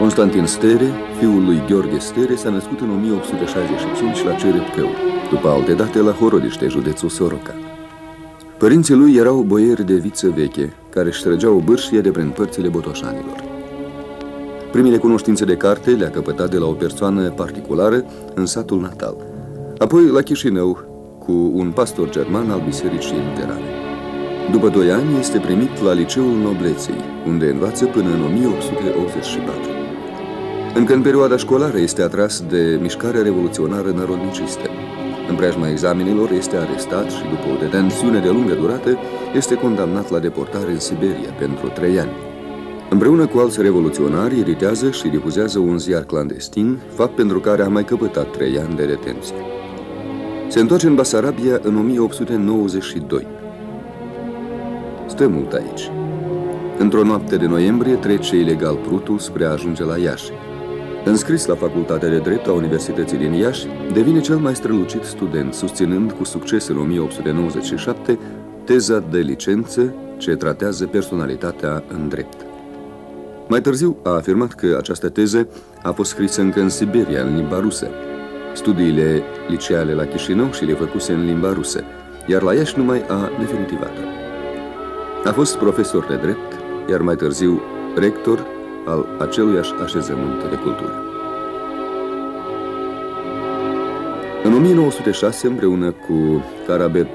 Constantin Stere, fiul lui Gheorghe Stere, s-a născut în 1865 la Cerepcău, după alte date la Horodiște, județul Soroca. Părinții lui erau boieri de viță veche, care își trăgeau bârșie de prin părțile botoșanilor. Primele cunoștințe de carte le-a căpătat de la o persoană particulară în satul natal, apoi la Chișinău, cu un pastor german al bisericii luterane. După 2 ani este primit la Liceul Nobleței, unde învață până în 1884. Încă în perioada școlară este atras de mișcarea revoluționară narodnicistă. În preajma examenelor este arestat și, după o detențiune de lungă durată, este condamnat la deportare în Siberia pentru 3 ani. Împreună cu alți revoluționari, editează și difuzează un ziar clandestin, fapt pentru care a mai căpătat 3 ani de detenție. Se întoarce în Basarabia în 1892. Stă mult aici. Într-o noapte de noiembrie trece ilegal Prutul spre a ajunge la Iași. Înscris la Facultatea de Drept a Universității din Iași, devine cel mai strălucit student, susținând cu succes în 1897 teza de licență ce tratează personalitatea în drept. Mai târziu a afirmat că această teză a fost scrisă încă în Siberia, în limba rusă. Studiile liceale la Chișinău și le făcuse în limba rusă, iar la Iași numai a definitivat-o. A fost profesor de drept, iar mai târziu rector al aceluiași așezământ de cultură. În 1906, împreună cu Carabet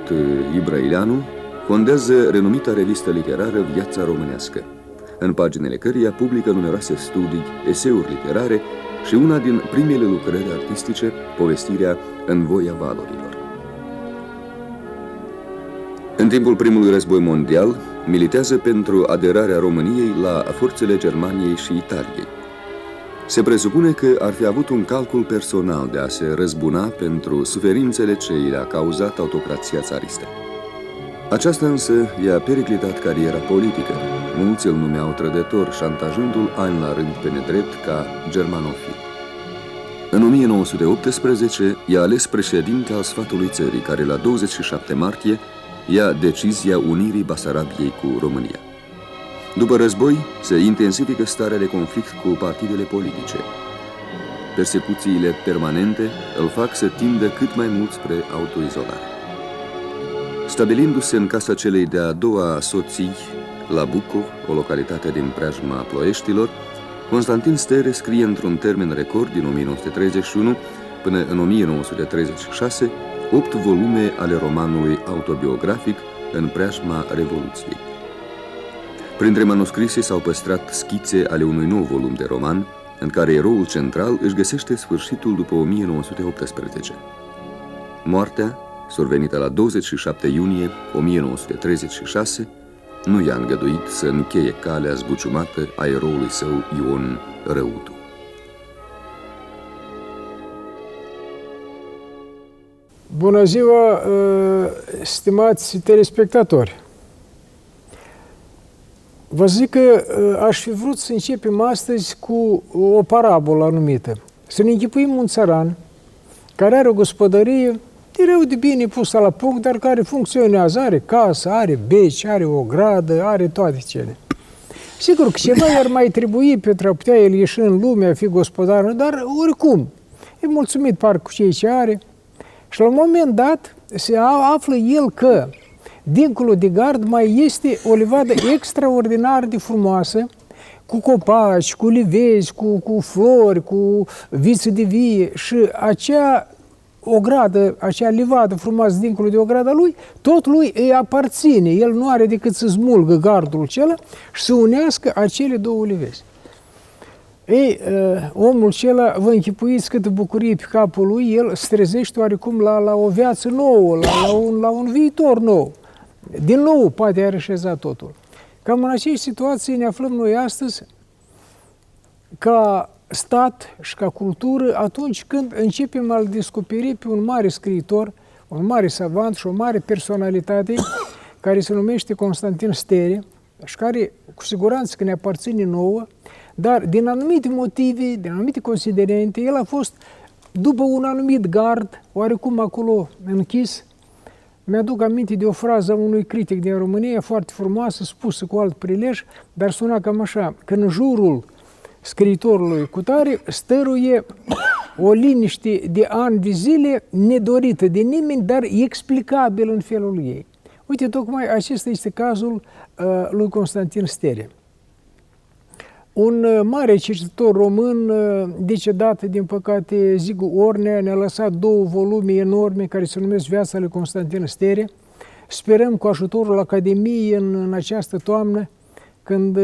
Ibraileanu, fondează renumita revistă literară Viața Românească, în paginile căreia publică numeroase studii, eseuri literare și una din primele lucrări artistice, povestirea În voia valorilor. În timpul primului război mondial, militează pentru aderarea României la forțele Germaniei și Italiei. Se presupune că ar fi avut un calcul personal de a se răzbuna pentru suferințele ce i-a cauzat autocrația țaristă. Aceasta însă i-a periclitat cariera politică. Mulți îl numeau trădător, șantajându-l ani la rând pe nedrept ca germanofil. În 1918 i-a ales președinte al Sfatului Țării, care la 27 martie ia decizia unirii Basarabiei cu România. După război, se intensifică starea de conflict cu partidele politice. Persecuțiile permanente îl fac să tindă cât mai mult spre autoizolare. Stabilindu-se în casa celei de-a doua soții, la Bucov, o localitate din preajma Ploieștilor, Constantin Stere scrie într-un termen record din 1931 până în 1936 8 volume ale romanului autobiografic În preajma Revoluției. Printre manuscrise s-au păstrat schițe ale unui nou volum de roman, în care eroul central își găsește sfârșitul după 1918. Moartea, survenită la 27 iunie 1936, nu i-a îngăduit să încheie calea zbuciumată a eroului său Ion Răutu. Bună ziua, stimați telespectatori! Vă zic că aș fi vrut să începem astăzi cu o parabolă anumită. Să ne închipuim un țăran care are o gospodărie de rău de bine pusă la punct, dar care funcționează, are casă, are beci, are o gradă, are toate cele. Sigur că ceva i-ar mai trebui pentru a putea el ieși în lume, a fi gospodar, dar oricum, e mulțumit parcă cu ceea ce are. Și la un moment dat se află el că dincolo de gard mai este o livadă extraordinar de frumoasă, cu copaci, cu livezi, cu flori, cu viță de vie și acea livadă frumoasă dincolo de ograda lui, tot lui îi aparține. El nu are decât să smulgă gardul acela și să unească acele două livezi. Ei, omul acela, vă închipuiți câtă bucurie pe capul lui, el se trezește oarecum la o viață nouă, la un viitor nou. Din nou poate a reșezat totul. Cam în aceeași situație ne aflăm noi astăzi ca stat și ca cultură atunci când începem a-l descoperi pe un mare scriitor, un mare savant și o mare personalitate care se numește Constantin Stere și care cu siguranță că ne aparține nouă, dar din anumite motive, din anumite considerente, el a fost după un anumit gard, oarecum acolo închis. Mi-aduc aminte de o frază a unui critic din România, foarte frumoasă, spusă cu alt prilej, dar suna cam așa, că în jurul scriitorului cutare stăruie o liniște de ani de zile nedorită de nimeni, dar explicabil în felul ei. Uite, tocmai acesta este cazul lui Constantin Stere. Un mare cercetător român, decedat, din păcate, Zigu Ornea, ne-a lăsat 2 volume enorme care se numesc Viața lui Constantin Stere. Sperăm cu ajutorul Academiei în această toamnă, când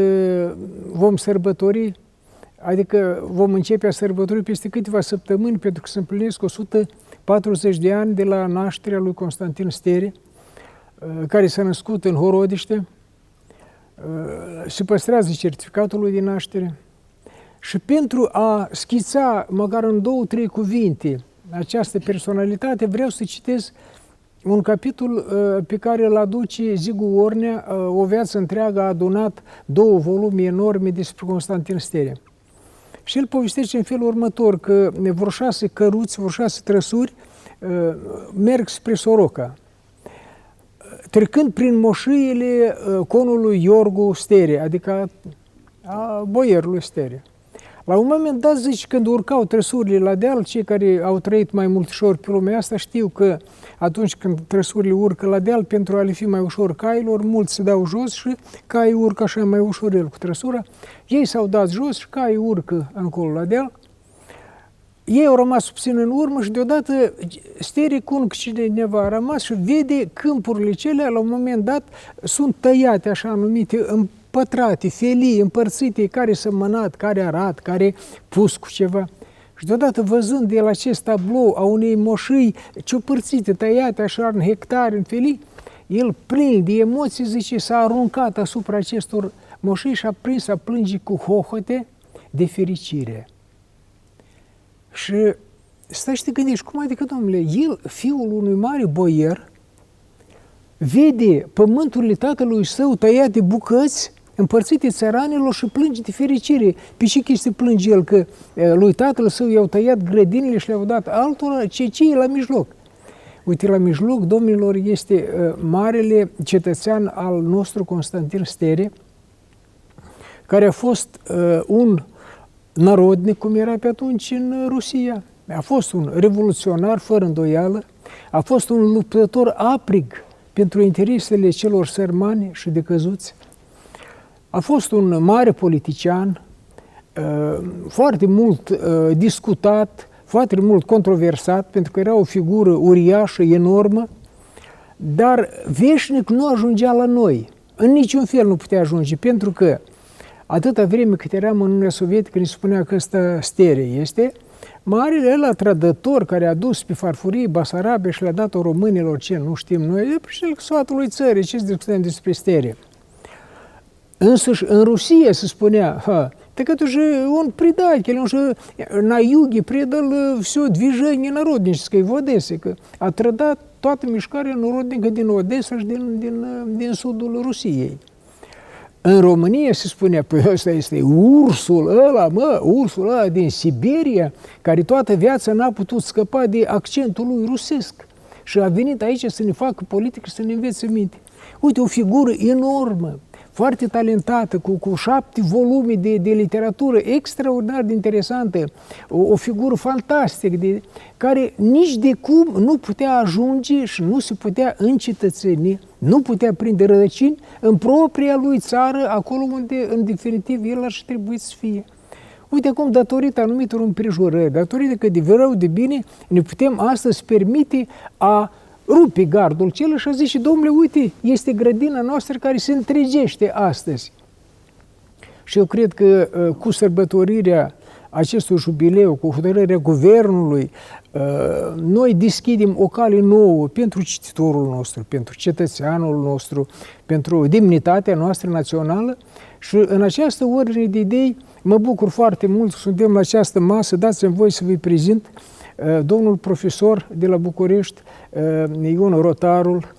vom sărbători, adică vom începe a sărbători peste câteva săptămâni, pentru că se împlinesc 140 de ani de la nașterea lui Constantin Stere, care s-a născut în Horodiște. Se păstrează certificatul lui de naștere. Și pentru a schița, măcar în 2-3 cuvinte, această personalitate, vreau să citesc un capitol pe care îl aduce Zigu Ornea, o viață întreagă a adunat 2 volume enorme despre Constantin Stere. Și el povestește în felul următor, că vor 6 căruți, vor 6 trăsuri, merg spre Soroca, trecând prin moșiile conului Iorgu Stere, adică a boierului Stere. La un moment dat, zice, când urcau trăsurile la deal, cei care au trăit mai multișori pe lumea asta știu că atunci când trăsurile urcă la deal, pentru a le fi mai ușor cailor, mulți se dau jos și caii urcă așa mai ușorel cu trăsura. Ei s-au dat jos și caii urcă încolo la deal. Ei au rămas puțin în urmă și deodată Stere, cum cineva a rămas și vede câmpurile celea, la un moment dat, sunt tăiate, așa numite, împătrate, felii, împărțite, care sămănat, care arat, care pus cu ceva. Și deodată, văzând el acest tablou a unei moșii ciopărțite, tăiate așa în hectare, în felii, el, plin de emoții, zice, s-a aruncat asupra acestor moșii și a prins a plânge cu hohote de fericire. Și stai și te gândești, cum adică, domnule, el, fiul unui mare boier, vede pământurile tatălui său tăiate bucăți, împărțite țăranilor și plânge de fericire. Pe ce chestie plânge el? Că lui tatăl său i-au tăiat grădinile și le-au dat altora, ce e la mijloc? Uite, la mijloc, domnilor, este marele cetățean al nostru Constantin Stere, care a fost un narodnic, cum era pe atunci în Rusia. A fost un revoluționar, fără îndoială, a fost un luptător aprig pentru interesele celor sărmani și decăzuți, a fost un mare politician, foarte mult discutat, foarte mult controversat, pentru că era o figură uriașă, enormă, dar veșnic nu ajungea la noi. În niciun fel nu putea ajunge, pentru că atâta vreme cât eram în Uniunea Sovietică, ne spunea că ăsta Stere este, marele ăla trădător care a dus pe farfurie Basarabia și le-a dat-o românilor, ce nu știm noi, e președintele sfatului țării, ce discutăm despre Stere. Însuși, în Rusia se spunea, так это же он предатель, он же на юге предал все движение народническое в Одессе, că a trădat toată mișcarea народnică din Odessa și din sudul Rusiei. În România se spunea, păi ăsta este ursul ăla din Siberia, care toată viața n-a putut scăpa de accentul lui rusesc și a venit aici să ne facă politică, să ne învețe minte. Uite, o figură enormă, foarte talentată, cu 7 volume de literatură extraordinar de interesantă, o figură fantastică, care nici de cum nu putea ajunge și nu se putea încetățeni, nu putea prinde rădăcini în propria lui țară, acolo unde, în definitiv, el ar trebui să fie. Uite acum, datorită anumitor împrejurări, datorită că de rău de bine, ne putem astăzi permite a rupe gardul cel și a zis și, domnule, uite, este grădina noastră care se întregește astăzi. Și eu cred că cu sărbătorirea acestui jubileu, cu hotărârea guvernului, noi deschidem o cale nouă pentru cititorul nostru, pentru cetățeanul nostru, pentru demnitatea noastră națională și în această ordine de idei mă bucur foarte mult că suntem la această masă. Dați-mi voi să vă prezint domnul profesor de la București, Ion Rotarul,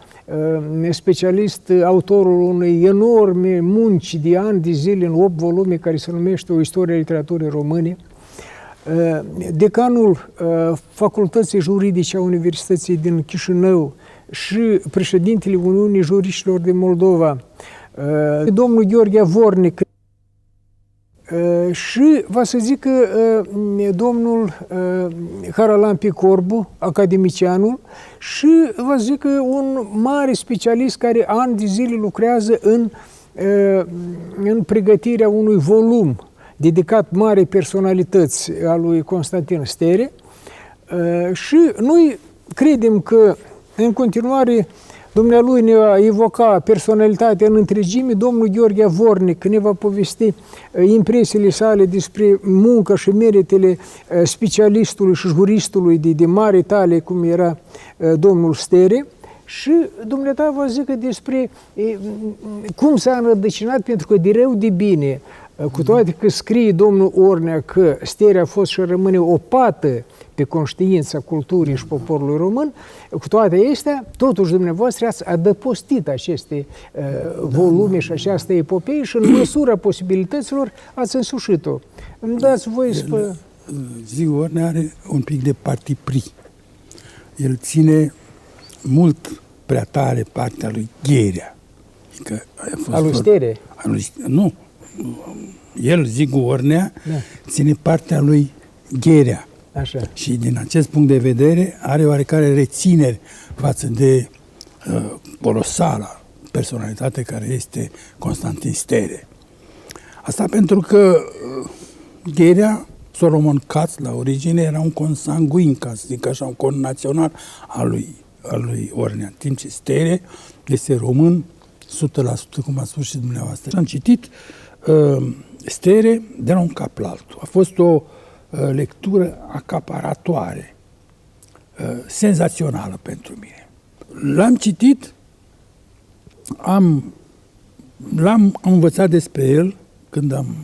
specialist, autorul unei enorme munci de ani de zile în 8 volume care se numește O istorie a literaturii române, decanul Facultății Juridice a Universității din Chișinău și președintele Uniunii Juriștilor din Moldova, domnul Gheorghe Vornic, Și va să zic că domnul Haralampi Corbu, academicianul, și va să zic că un mare specialist care ani de zile lucrează în pregătirea unui volum dedicat mare personalități a lui Constantin Stere. Și noi credem că în continuare dumnealui ne va evoca personalitatea în întregime, domnul Gheorghe Vornic ne va povesti impresiile sale despre muncă și meritele specialistului și juristului de mare talie, cum era domnul Stere, și dumneata vă zică despre cum s-a înrădăcinat, pentru că de rău de bine, cu toate că scrie domnul Ornea că Stere a fost și rămâne o pată pe conștiința culturii și poporului român, cu toate acestea, totuși dumneavoastră ați adăpostit aceste volume și această epopee și în măsura posibilităților ați însușit-o. Îmi dați voie să... Zigu Ornea are un pic de partipri. El ține mult prea tare partea lui Gherea. Adică a lui Stere? Nu. El, Zigu Ornea, ține partea lui Gherea. Așa. Și din acest punct de vedere are oarecare rețineri față de colosala personalitate care este Constantin Stere. Asta pentru că Gherea, Solomon Katz, la origine, era un consanguin, ca să zic așa, un connațional al lui Ornea, în timp ce Stere este român 100%, cum a spus și dumneavoastră. Am citit Stere de la un cap la altul. A fost o lectură acaparatoare, senzațională pentru mine. L-am citit, am învățat despre el când am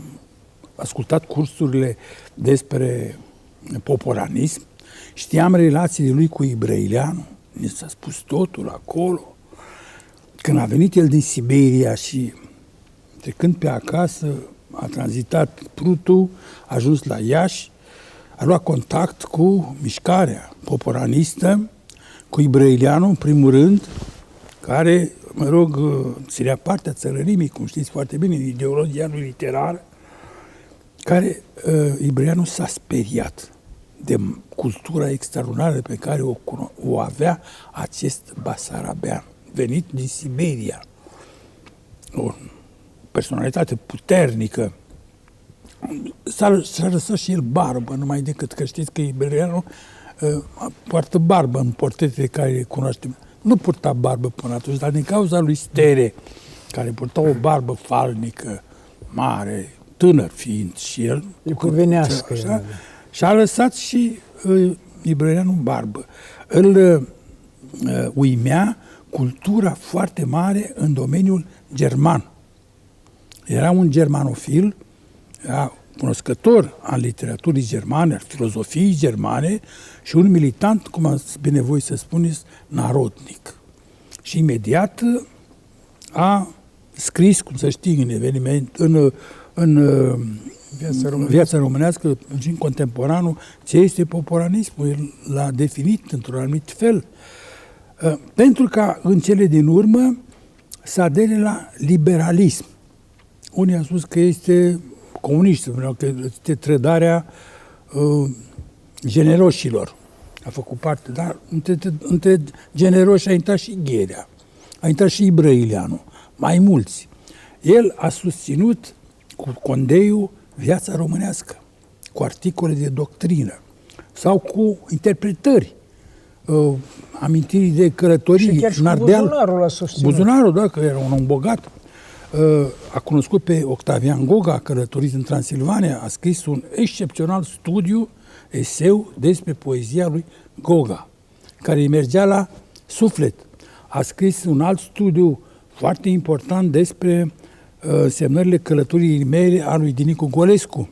ascultat cursurile despre poporanism, știam relațiile lui cu Ibrăileanu, mi s-a spus totul acolo. Când a venit el din Siberia și trecând pe acasă, a tranzitat Prutul, a ajuns la Iași, a luat contact cu mișcarea poporanistă, cu Ibrăileanu, în primul rând, care, mă rog, ținea partea țărărimii, cum știți foarte bine, în ideologia lui literară, care Ibrăileanu s-a speriat de cultura extraordinară pe care o avea acest basarabean, venit din Siberia. O personalitate puternică. S-a lăsat și el barbă, numai decât că știți că Ibrăileanu poartă barbă în portretele care le cunoaștem. Nu purta barbă până atunci, dar din cauza lui Stere, care purta o barbă falnică, mare, tânăr fiind și el, și-a lăsat și Ibrăileanu barbă. Îl uimea cultura foarte mare în domeniul german. Era un germanofil, era cunoscător al literaturii germane, al filozofiei germane și un militant, cum ați binevoi să spuneți, narodnic. Și imediat a scris, cum să știi, în eveniment, în viața românească, și în contemporanul, ce este poporanismul. El l-a definit într-un anumit fel. Pentru ca în cele din urmă să adere la liberalism. Unii au spus că este comunist, că este trădarea generoșilor. A făcut parte, dar între generoși a intrat și Gherea, a intrat și Ibrăileanu, mai mulți. El a susținut cu condeiul viața românească, cu articole de doctrină sau cu interpretări, amintirii de călătorii. Și chiar și Buzunarul a susținut. Buzunarul, da, că era un om bogat. A cunoscut pe Octavian Goga, a călătorit în Transilvania, a scris un excepțional studiu, eseu despre poezia lui Goga, care îi mergea la suflet. A scris un alt studiu foarte important despre semnările călătoriei mele a lui Dinicu Golescu.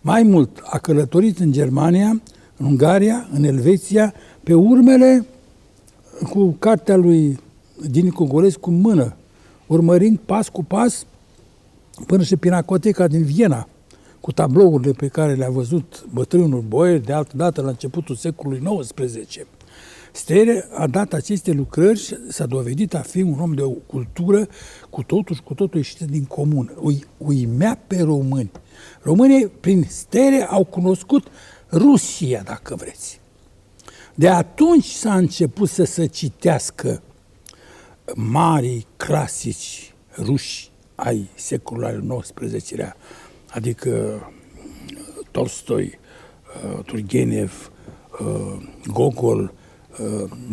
Mai mult, a călătorit în Germania, în Ungaria, în Elveția, pe urmele cu cartea lui Dinicu Golescu în mână, urmărind pas cu pas până și Pinacoteca din Viena, cu tablourile pe care le-a văzut bătrânul Boier de altă dată la începutul secolului XIX. Stere a dat aceste lucrări și s-a dovedit a fi un om de o cultură cu totul ieșită din comun. Uimea pe români. Românii, prin Stere, au cunoscut Rusia, dacă vreți. De atunci s-a început să se citească marii clasici ruși ai secolului al XIX-lea, adică Tolstoi, Turgenev, Gogol,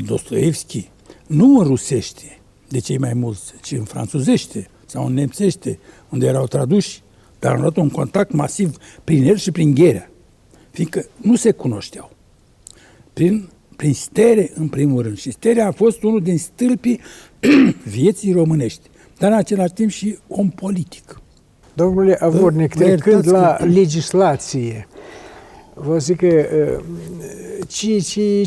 Dostoevski, nu în rusește, de cei mai mulți, ci în franțuzește sau în nemțește, unde erau traduși, dar am luat un contact masiv prin el și prin Gherea, fiindcă nu se cunoșteau. Prin Stere, în primul rând. Și Stere a fost unul din stâlpii vieții românești, dar în același timp și om politic. Domnule Avornic, trecând la legislație, vă zic că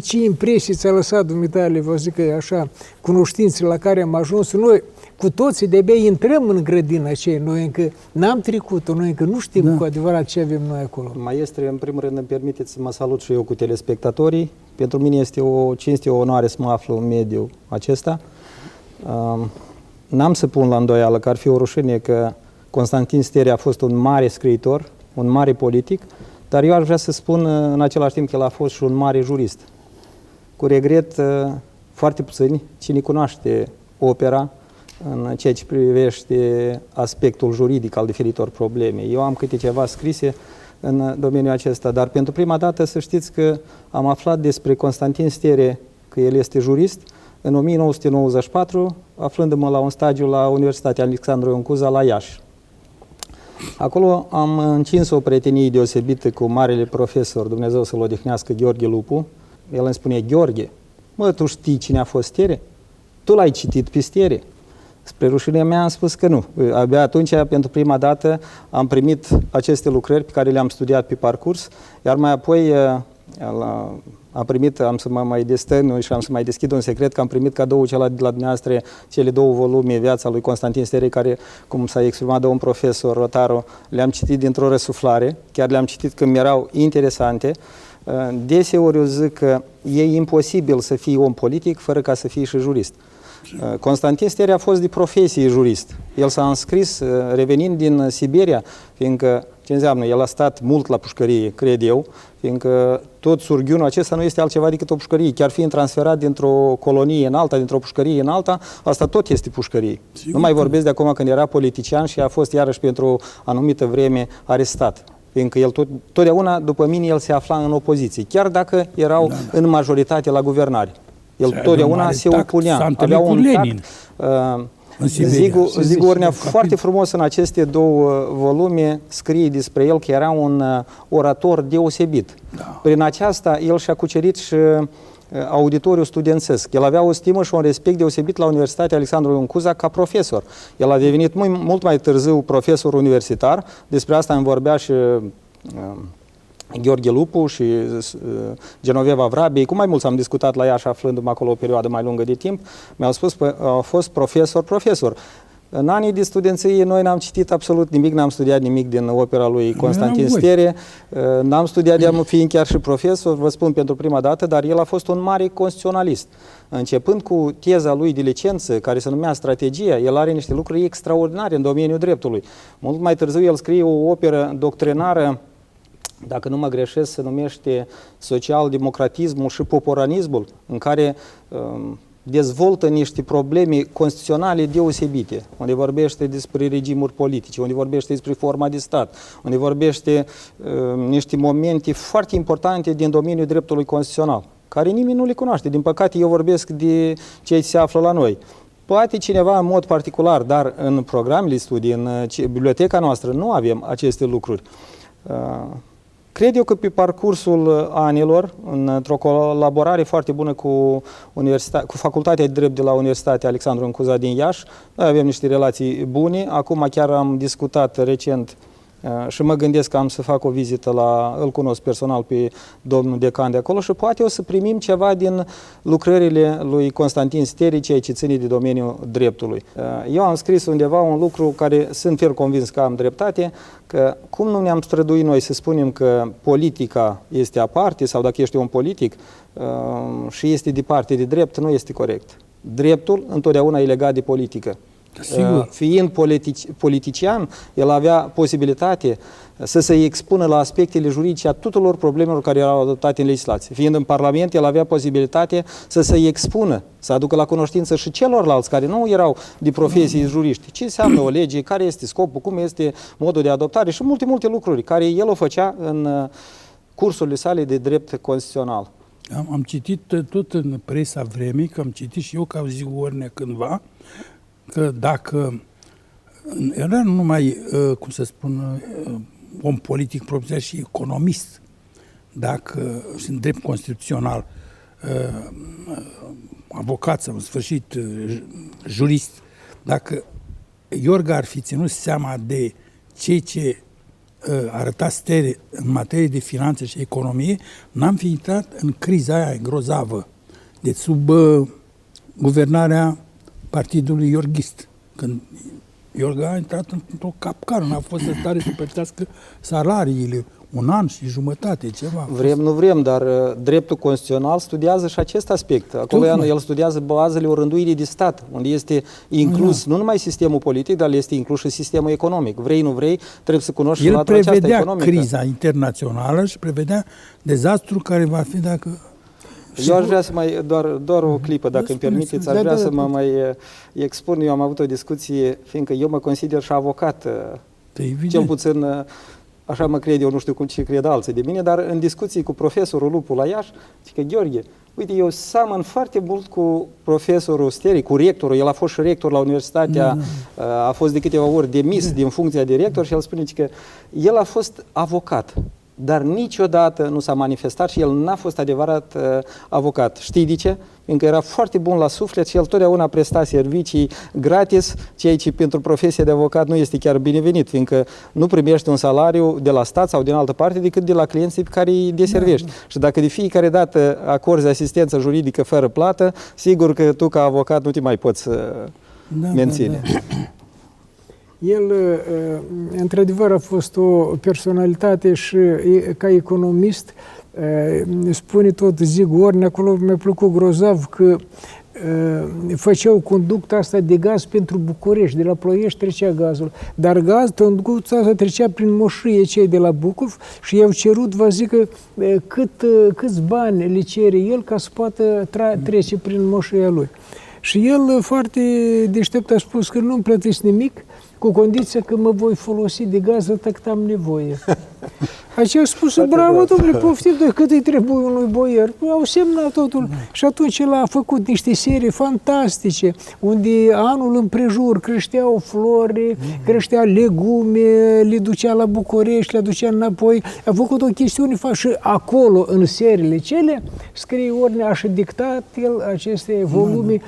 ce impresii ți-a lăsat dumitale, vă zic că așa, cunoștințele la care am ajuns, noi cu toții de-abia intrăm în grădina aceea, noi încă n-am trecut-o, noi încă nu știm cu adevărat ce avem noi acolo. Maestre, în primul rând îmi permiteți să mă salut și eu cu telespectatorii. Pentru mine este o cinste, o onoare să mă aflu în mediul acesta. N-am să pun la îndoială că ar fi o rușine că Constantin Stere a fost un mare scriitor, un mare politic, dar eu aș vrea să spun în același timp că el a fost și un mare jurist. Cu regret, foarte puțini cine cunoaște opera în ceea ce privește aspectul juridic al diferitor probleme. Eu am câte ceva scrise în domeniul acesta, dar pentru prima dată să știți că am aflat despre Constantin Stere că el este jurist în 1994, aflându-mă la un stagiu la Universitatea Alexandru Ioan Cuza la Iași. Acolo am încins o prietenie deosebită cu marele profesor, Dumnezeu să-l odihnească, Gheorghe Lupu. El îmi spune: Gheorghe, mă, tu știi cine a fost Stere? Tu l-ai citit pe Stere? Spre rușinea mea am spus că nu. Abia atunci, pentru prima dată, am primit aceste lucrări pe care le-am studiat pe parcurs, iar mai apoi am primit, am să mă mai destănui și am să mai deschid un secret, că am primit cadou de la dumneavoastră cele 2 volume, Viața lui Constantin Stere, care, cum s-a exprimat de un profesor, Rotaru, le-am citit dintr-o răsuflare, chiar le-am citit când mi-erau interesante. Deseori eu zic că e imposibil să fii om politic fără ca să fii și jurist. Constantin Stere a fost de profesie jurist. El s-a înscris revenind din Siberia, fiindcă, ce înseamnă, el a stat mult la pușcărie, cred eu, fiindcă tot surghiunul acesta nu este altceva decât o pușcărie. Chiar fiind transferat dintr-o colonie în alta, dintr-o pușcărie în alta, asta tot este pușcărie. Sigur. Nu mai vorbesc de acum când era politician și a fost iarăși pentru o anumită vreme arestat. Fiindcă el totdeauna, după mine, el se afla în opoziție, chiar dacă erau în majoritate la guvernare. El totdeauna se opunea, avea un tact. Zigu Ornea foarte frumos în aceste 2 volume scrie despre el că era un orator deosebit. Da. Prin aceasta el și-a cucerit și auditoriul studențesc. El avea o stimă și un respect deosebit la Universitatea Alexandru Ioan Cuza ca profesor. El a devenit mult mai târziu profesor universitar, despre asta îmi vorbea și Gheorghe Lupu și Genoveva Vrabei, cu mai mulți am discutat la Iași, aflându-mă acolo o perioadă mai lungă de timp, mi-au spus că a fost profesor. În anii de studenție noi n-am citit absolut nimic, n-am studiat nimic din opera lui Constantin Stere, n-am studiat de-am fiind chiar și profesor, vă spun pentru prima dată, dar el a fost un mare constituționalist. Începând cu teza lui de licență, care se numea Strategia, el are niște lucruri extraordinare în domeniul dreptului. Mult mai târziu el scrie o operă doctrinară, dacă nu mă greșesc, se numește Social-democratismul și poporanismul, în care dezvoltă niște probleme constituționale deosebite, unde vorbește despre regimuri politice, unde vorbește despre forma de stat, unde vorbește niște momente foarte importante din domeniul dreptului constituțional, care nimeni nu le cunoaște. Din păcate, eu vorbesc de cei ce se află la noi. Poate cineva în mod particular, dar în programele studii, în biblioteca noastră, nu avem aceste lucruri. Cred eu că pe parcursul anilor, într-o colaborare foarte bună cu Facultatea de Drept de la Universitatea Alexandru Ioan Cuza din Iași, noi avem niște relații bune. Acum chiar am discutat recent și mă gândesc că am să fac o vizită îl cunosc personal pe domnul decan de acolo și poate o să primim ceva din lucrările lui Constantin Steri, ceea ce ține de domeniul dreptului. Eu am scris undeva un lucru care sunt fer convins că am dreptate, că cum nu ne-am străduit noi să spunem că politica este aparte sau dacă ești un politic și este de parte de drept, nu este corect. Dreptul întotdeauna e legat de politică. Sigur. Fiind politician, el avea posibilitate să se expună la aspectele juridice a tuturor problemelor care erau adoptate în legislație. Fiind în Parlament, el avea posibilitate să se expună, să aducă la cunoștință și celorlalți care nu erau de profesii juriști. Ce înseamnă o lege, care este scopul, cum este modul de adoptare și multe lucruri care el o făcea în cursurile sale de drept constituțional. Am citit tot în presa vremii, că am citit și eu ca Zigorne cândva, că dacă era numai, cum să spun, om politic propriu și economist, dacă în drept constituțional, avocat sau în sfârșit jurist, dacă Iorga ar fi ținut seama de ceea ce arăta Steri în materie de finanțe și economie, n-am fi intrat în criza aia grozavă. Deci sub guvernarea partidului iorghist, când Iorga a intrat într-o capcană, n-a fost în stare să plătească salariile, un an și jumătate, ceva. Vrem, nu vrem, dar dreptul constituțional studiază și acest aspect. Acolo el studiază bazele orânduirii de stat, unde este inclus nu numai sistemul politic, dar este inclus și sistemul economic. Vrei, nu vrei, trebuie să cunoști el latura aceasta economică. El prevedea criza internațională și prevedea dezastru care va fi dacă... Eu aș vrea să doar o clipă, dacă îmi permiteți, aș vrea să mă mai expun. Eu am avut o discuție, fiindcă eu mă consider și avocat, cel puțin așa mă cred eu, nu știu ce cred alții de mine, dar în discuții cu profesorul Lupu la Iași, zice că Gheorghe, uite, eu seamăn foarte mult cu profesorul Steri, cu rectorul, el a fost și rector la universitatea, a fost de câteva ori demis din funcția de rector și el spune că el a fost avocat, dar niciodată nu s-a manifestat și el n-a fost adevărat avocat. Știi de ce? Fiindcă era foarte bun la suflet și el totdeauna presta servicii gratis, ceea ce pentru profesia de avocat nu este chiar binevenit, fiindcă nu primești un salariu de la stat sau din altă parte decât de la clienții pe care îi deservești. Și dacă de fiecare dată acorzi asistență juridică fără plată, sigur că tu ca avocat nu te mai poți menține. El, într-adevăr, a fost o personalitate și ca economist, spune tot Zigorne, acolo mi-a plăcut grozav că făceau conducta asta de gaz pentru București, de la Ploiești trecea gazul, dar conducta asta trecea prin moșie cei de la Bucov și i-au cerut, vă zic, câți bani le cere el ca să poată trece prin moșia lui. Și el, foarte deștept, a spus că nu-mi plătiți nimic, cu condiția că mă voi folosi de gaz atât cât am nevoie. Aceea a spus, bravo, domnule, poftim, cât îi trebuie unui boier? Au semnat totul. Și atunci el a făcut niște serii fantastice, unde anul împrejur creșteau flori, creștea legume, le ducea la București, le ducea înapoi. A făcut o chestiune și acolo, în seriile cele, scrie ordine, așa dictat el aceste volume.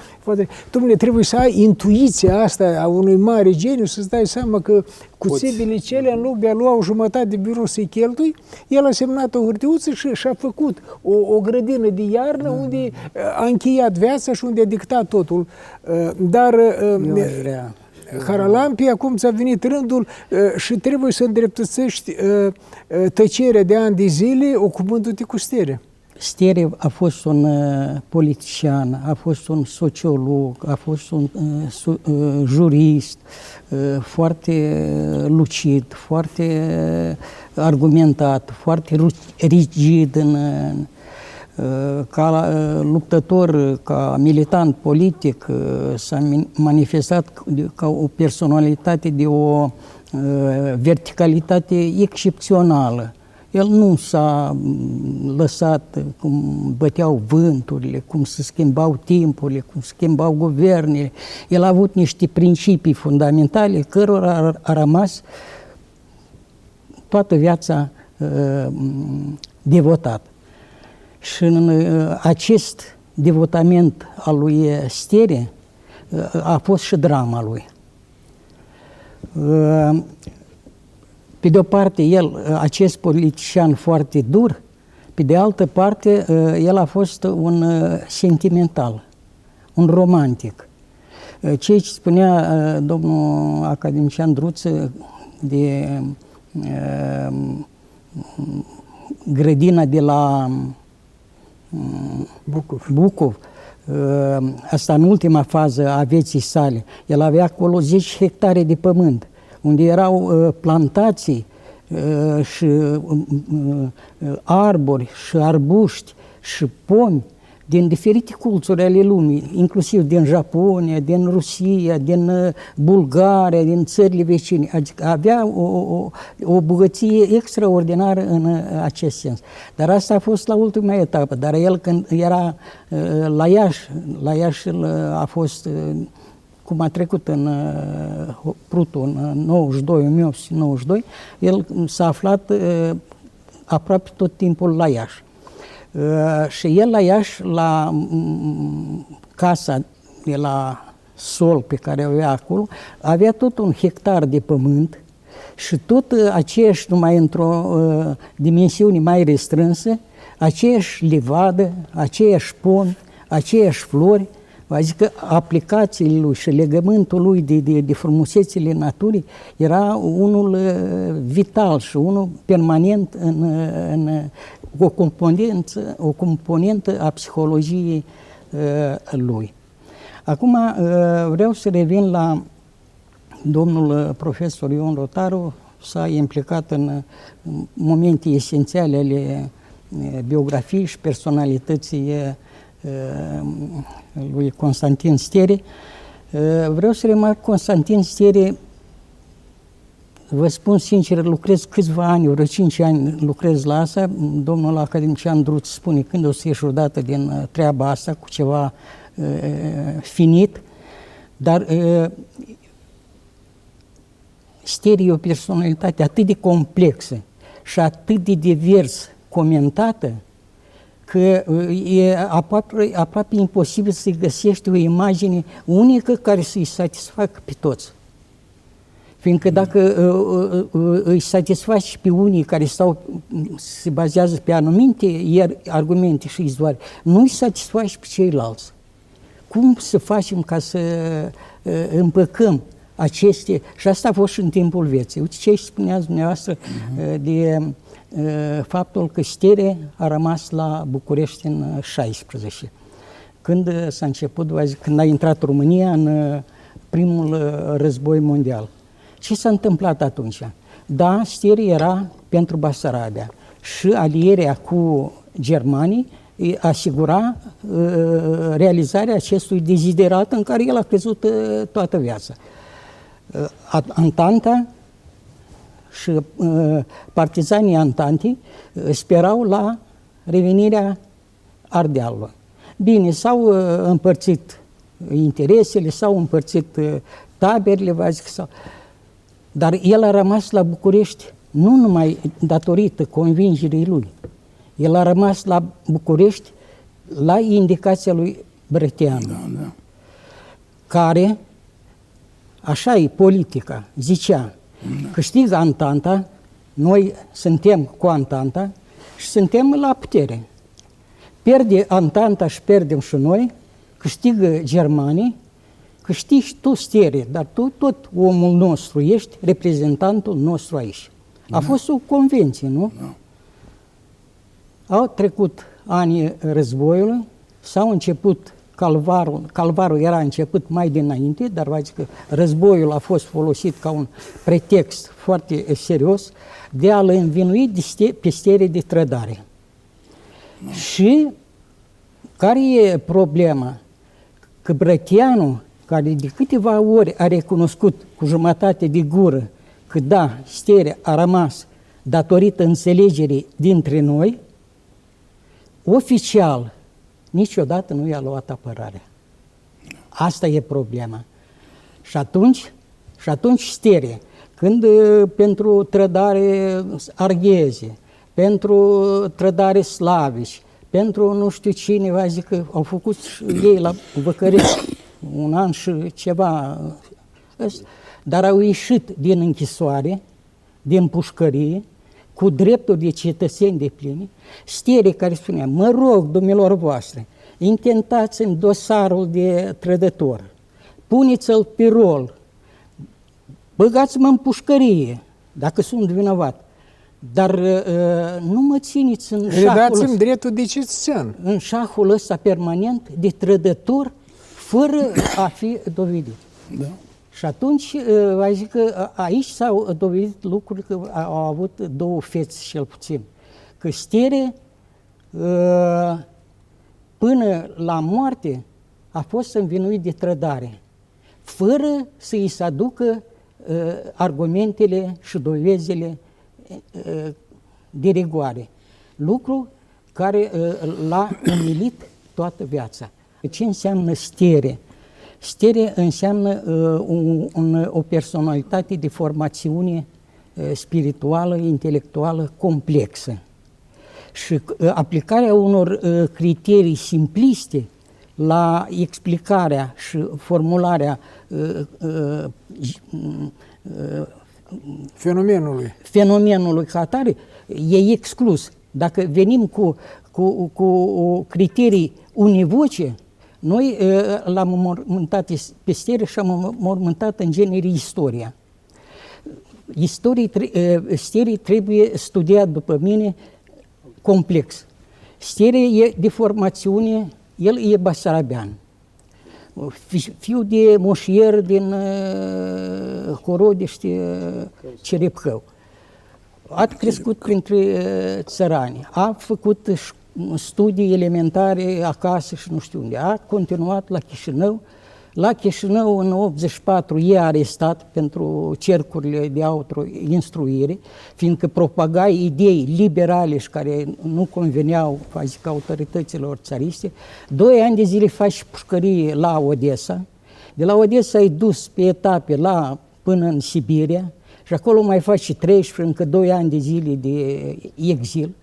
Domnule, trebuie să ai intuiția asta a unui mare geniu, să-ți dai seama că cu țebile cele, în loc de a lua o jumătate de birou să-i cheltui, el a semnat o hârtiuță și a făcut o grădină de iarnă unde a încheiat viața și unde a dictat totul. Dar Haralampii, acum ți-a venit rândul și trebuie să îndreptățești tăcerea de ani de zile ocupându-te cu Steri. Steri a fost un politician, a fost un sociolog, a fost un jurist foarte lucid, foarte argumentat, foarte rigid ca luptător, ca militant politic, s-a manifestat ca o personalitate de o verticalitate excepțională. El nu s-a lăsat cum băteau vânturile, cum se schimbau timpurile, cum se schimbau guvernele. El a avut niște principii fundamentale cărora a rămas toată viața devotat. Și în acest devotament al lui Steri a fost și drama lui. Pe de o parte, el, acest politician foarte dur, pe de altă parte, el a fost un sentimental, un romantic. Ceea ce spunea domnul academician Druță de grădina de la Bucov, asta în ultima fază a vieții sale, el avea acolo 10 hectare de pământ, unde erau plantații și arbori și arbuști și pomi din diferite culturi ale lumii, inclusiv din Japonia, din Rusia, din Bulgaria, din țările vecine. Adică avea o bogăție extraordinară în acest sens. Dar asta a fost la ultima etapă. Dar el când era la Iași a fost, cum a trecut în Prutul în 1892, el s-a aflat aproape tot timpul la Iași. Și el la Iași, la casa de la sol pe care o avea acolo, avea tot un hectar de pământ și tot aceeași, numai într-o dimensiune mai restrânsă, aceeași livadă, aceeași pomi, aceeași flori. Adică aplicațiile lui și legământul lui de frumusețile naturii era unul vital și unul permanent în o componentă a psihologiei lui. Acum vreau să revin la domnul profesor Ion Rotaru. S-a implicat în momente esențiale ale biografiei și personalității lui Constantin Stere. Vreau să remarc, Constantin Stere, vă spun sincer, lucrez câțiva ani, vreo 5 ani lucrez la asta. Domnul academician Druț spune când o să ieși odată din treaba asta cu ceva finit, dar Stere e o personalitate atât de complexă și atât de divers comentată, că e aproape imposibil să-i găsești o imagine unică care să-i satisfacă pe toți. Fiindcă dacă îi satisfaci pe unii care se bazează pe anumite argumente și izvoare, nu îi satisfaci pe ceilalți. Cum să facem ca să împăcăm aceste... Și asta a fost și în timpul vieții. Uite ce spuneați dumneavoastră de faptul că Stere a rămas la București în 16. Când s-a început, când a intrat România în primul război mondial. Ce s-a întâmplat atunci? Da, Stere era pentru Basarabia și alierea cu germanii asigura realizarea acestui deziderat în care el a crezut toată viața. Antanta și partizanii Antantei sperau la revenirea Ardealului. Bine, s-au împărțit interesele, s-au împărțit taberele, vă zic, dar el a rămas la București nu numai datorită convingerii lui. El a rămas la București la indicația lui Brătianu, care, așa e politica, zicea, câștigă Antanta, noi suntem cu Antanta și suntem la putere. Pierde Antanta și pierdem și noi, câștigă germanii, câștigi tu, Stere, dar tu tot omul nostru ești, reprezentantul nostru aici. A fost o convenție, nu? Au trecut anii războiului, s-au început calvarul era început mai dinainte, dar vă zic că războiul a fost folosit ca un pretext foarte serios de a-l învinui pe Stere de trădare. Și care e problema? Că Brătianu, care de câteva ori a recunoscut cu jumătate de gură că da, Stere a rămas datorită înțelegerii dintre noi, oficial niciodată nu i-a luat apărarea. Asta e problema. Și atunci Stere, când pentru trădare arghezi, pentru trădare slavici, pentru nu știu cine, vă zic că au făcut ei la Văcărești un an și ceva, dar au ieșit din închisoare, din pușcărie, cu drepturi de cetățeni de pline, Stere care spunea, mă rog, domnilor voastre, intentați-mi dosarul de trădător, puneți-l pe rol, băgați-mă în pușcărie, dacă sunt vinovat, dar nu mă țineți în șahul Redați-mi ăsta, dreptul de cetățean. în șahul ăsta permanent de trădător, fără a fi dovedit. Da. Și atunci, vă zic că aici s-au dovedit lucruri că au avut două feți, cel puțin. Că Stere, până la moarte, a fost învinuit de trădare, fără să îi se aducă argumentele și dovezile de rigoare. Lucru care l-a umilit toată viața. Ce înseamnă Stere? Stere înseamnă o personalitate de formațiune spirituală, intelectuală complexă. Și aplicarea unor criterii simpliste la explicarea și formularea fenomenului ca atare e exclus. Dacă venim cu criterii univoce, noi l-am mormântat pe Stere și am mormântat în genere istoria. Stere trebuie studiat, după mine, complex. Stere e de formațiune, el e basarabean. Fiu de moșier din Horodiște, Cerepcău. A crescut printre țărani, a făcut studii elementare acasă și nu știu unde. A continuat la Chișinău. La Chișinău, în 84, e arestat pentru cercurile de autoinstruire, fiindcă propaga idei liberale și care nu conveneau, zic, autorităților țariste. 2 ani de zile faci pușcărie la Odessa. De la Odessa ai dus pe etape până în Sibiria și acolo mai faci și 13, încă 2 ani de zile de exil.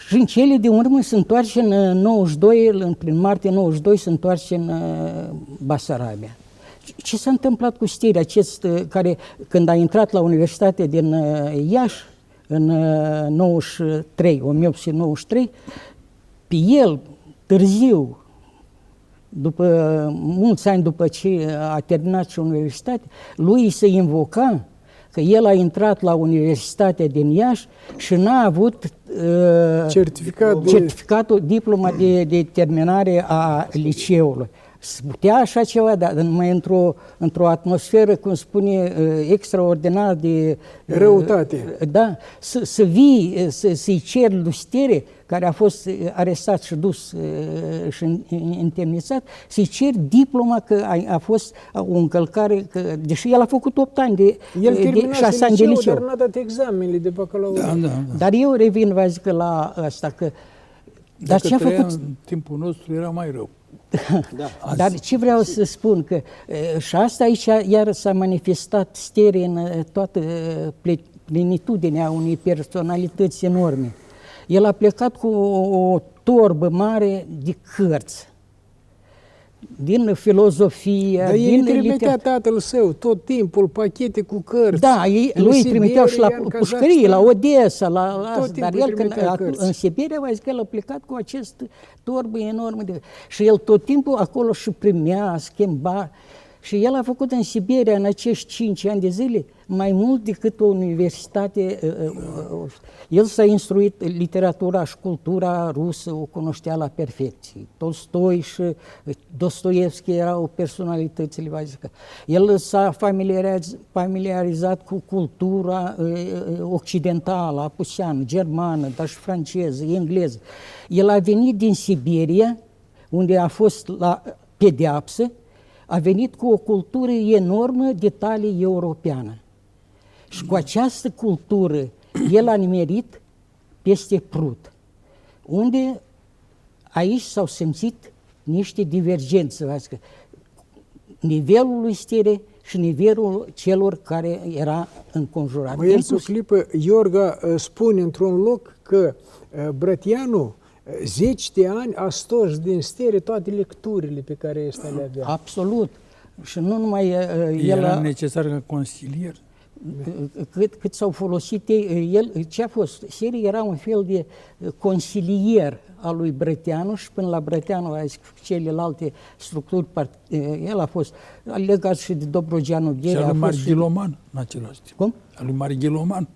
Și în cele de urmă se întoarce în 92, prin martie 92, se întoarce în Basarabia. Ce s-a întâmplat cu Stere, acest care, când a intrat la Universitatea din Iași, în 1893, pe el, târziu, mulți ani după ce a terminat și universitatea, lui se invoca că el a intrat la Universitatea din Iași și n-a avut certificatul, diploma de terminare a liceului. Se putea așa ceva, dar numai într-o atmosferă, cum spune, extraordinar de răutate. Da, să vii, să-i ceri lui Stere, care a fost arestat și dus și indemnizat, să-i ceri diploma că a fost o încălcare, deși el a făcut 8 ani de 6 ani de liceu. Dar n-a dat examenele de bacalaureat. Da. Dar eu revin, vă zic, la asta, că... Dar ce a făcut? În timpul nostru era mai rău. Da. Dar ce vreau să spun, că și asta aici iar s-a manifestat Stere în toată plenitudinea unei personalități enorme. El a plecat cu o torbă mare de cărți, din filozofie, dar din el trimitea tatăl său tot timpul pachete cu cărți. Da, lui trimiteau și la pușcărie, la Odessa, dar el în Siberia, vă zic că el a plecat cu acest torbă enormă. Și el tot timpul acolo și primea, schimba. Și el a făcut în Siberia, în acești 5 ani de zile, mai mult decât o universitate. El s-a instruit literatura și cultura rusă, o cunoștea la perfecție. Tolstoi și Dostoevski erau personalitățile, vă zic. El s-a familiarizat cu cultura occidentală, apuseană, germană, dar și franceză, engleză. El a venit din Siberia, unde a fost la pedeapsă, a venit cu o cultură enormă de talie europeană. Și cu această cultură el a nimerit peste Prut, unde aici s-au simțit niște divergențe, nivelul lui Stere și nivelul celor care era înconjurat. Mă ierți o clipă, Iorga spune într-un loc că Brătianu 10 de ani a stors din Stere toate lecturile pe care ăsta le avea. Absolut. Și nu numai era necesar ca consilier. cât s-au folosit ei. El, ce a fost? Serii era un fel de consilier al lui Brăteanu și până la Brăteanu a zis celelalte structuri, el a fost legat și de Dobrogeanu Ghere. Și al lui Marghiloman în același timp. Cum? Al lui Marghiloman.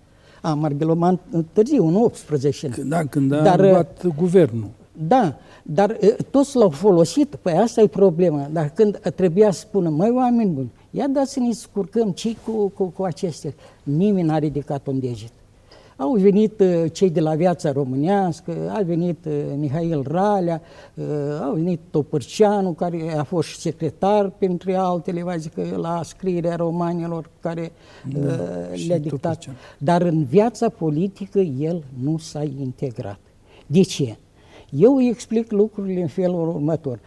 Marghiloman târziu, în 18. Când a luat guvernul. Da, dar toți l-au folosit, păi asta e problema. Dar când trebuia să spună, măi oameni buni, ia dați să ne scurcăm, ce cu acestea? Nimeni n-a ridicat un deget. Au venit cei de la Viața Românească, a venit Mihail Ralea, au venit Topârceanu, care a fost secretar, printre altele, va zică, la scrierea romanelor care le-a dictat. Topârceanu. Dar în viața politică el nu s-a integrat. De ce? Eu îi explic lucrurile în felul următor.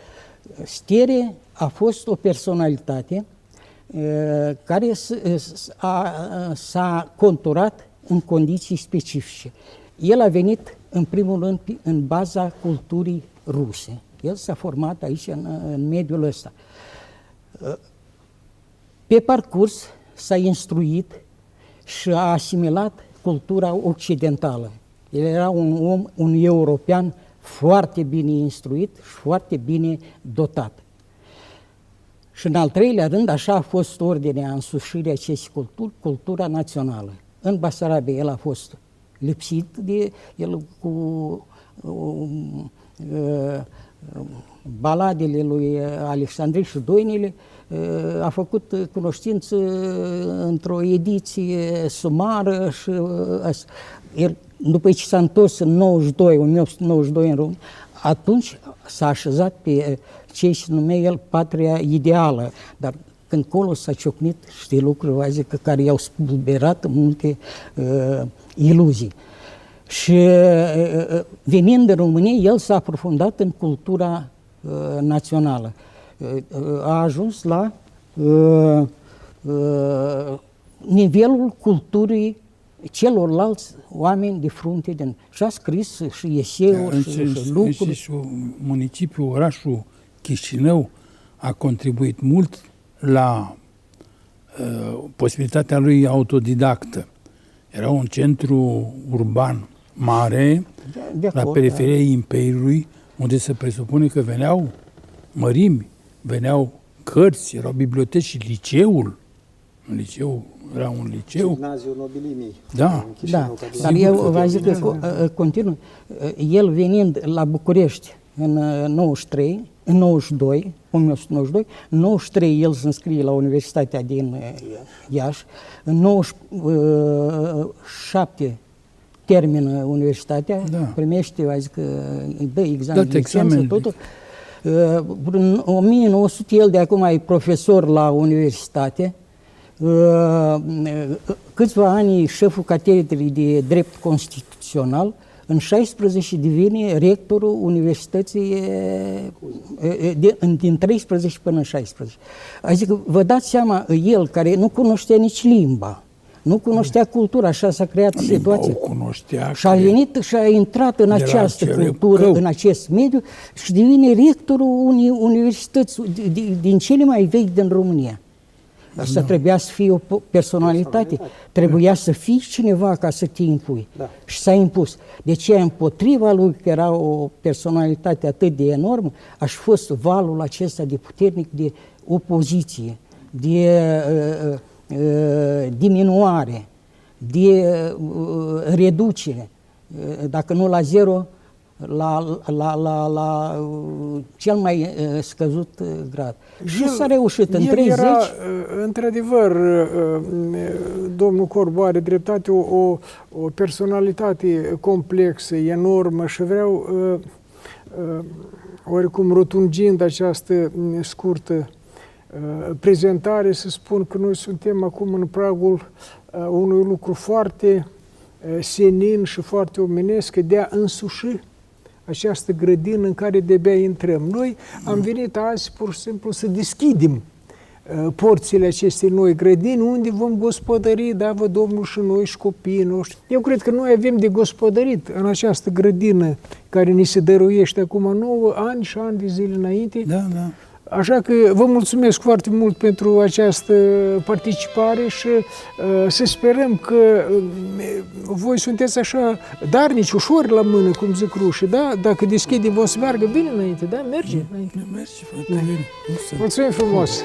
Stere a fost o personalitate care s-a conturat în condiții specifice. El a venit, în primul rând, în baza culturii ruse. El s-a format aici, în mediul ăsta. Pe parcurs s-a instruit și a asimilat cultura occidentală. El era un om, un european foarte bine instruit și foarte bine dotat. Și în al treilea rând, așa a fost ordinea însușirii acestei culturi, cultura națională. În Basarabia el a fost lipsit de el cu baladele lui Alexandrie și Doinile, a făcut cunoștință într-o ediție sumară și el, după ce s-a întors în 1892 în România, atunci s-a așezat pe ce se numea el patria ideală, dar când colo s-a ciocnit, știi lucruri, zic, care i-au spulberat multe iluzii. Și venind în România, el s-a aprofundat în cultura națională. A ajuns la nivelul culturii celorlalți oameni de frunte și a scris și eseuri și lucruri. Și municipiul, orașul Chișinău a contribuit mult la posibilitatea lui autodidactă. Era un centru urban mare, la periferia Imperiului, unde se presupune că veneau mărimi, veneau cărți, erau biblioteci și liceul. Un liceu era un liceu. Gimnaziul Nobilimii. Da. Dar eu vă zic că continuu. El venind la București în 1992, în 1993 el se înscrie la Universitatea din Iași, în 97 termină universitatea, primește, va zic, dă examen de licență, totul. În 1900 el de acum e profesor la universitate, câțiva ani șeful catedrei de drept constituțional, în 16 devine rectorul universității din 13 până în 16. Adică vă dați seama, el care nu cunoștea nici limba, nu cunoștea cultura, așa s-a creat situația. Și a venit și a intrat în această cultură, în acest mediu și devine rectorul unei universități din cele mai vechi din România. Asta trebuia să fie o personalitate, trebuia să fii cineva ca să te impui. Și s-a impus. De ce împotriva lui, că era o personalitate atât de enormă, a fost valul acesta de puternic de opoziție, de diminuare, de reducere, dacă nu la zero, la cel mai scăzut grad. Și s-a reușit în 30... Era, într-adevăr, domnul Corbu are dreptate, o personalitate complexă, enormă și vreau, oricum rotungind această scurtă prezentare, să spun că noi suntem acum în pragul unui lucru foarte senin și foarte omenesc, de a însuși această grădină în care de-abia intrăm. Noi am venit azi pur și simplu să deschidem porțile acestei noi grădini, unde vom gospodări, da, vă Domnul, și noi și copiii noștri. Eu cred că noi avem de gospodărit în această grădină care ni se dăruiește acum 9 ani și ani de zile înainte. Așa că vă mulțumesc foarte mult pentru această participare și să sperăm că voi sunteți așa darnici, ușor la mână, cum zic rușii, da? Dacă deschidem, o să meargă bine înainte, da? Merge înainte. Mergi foarte bine. Mulțumim frumos!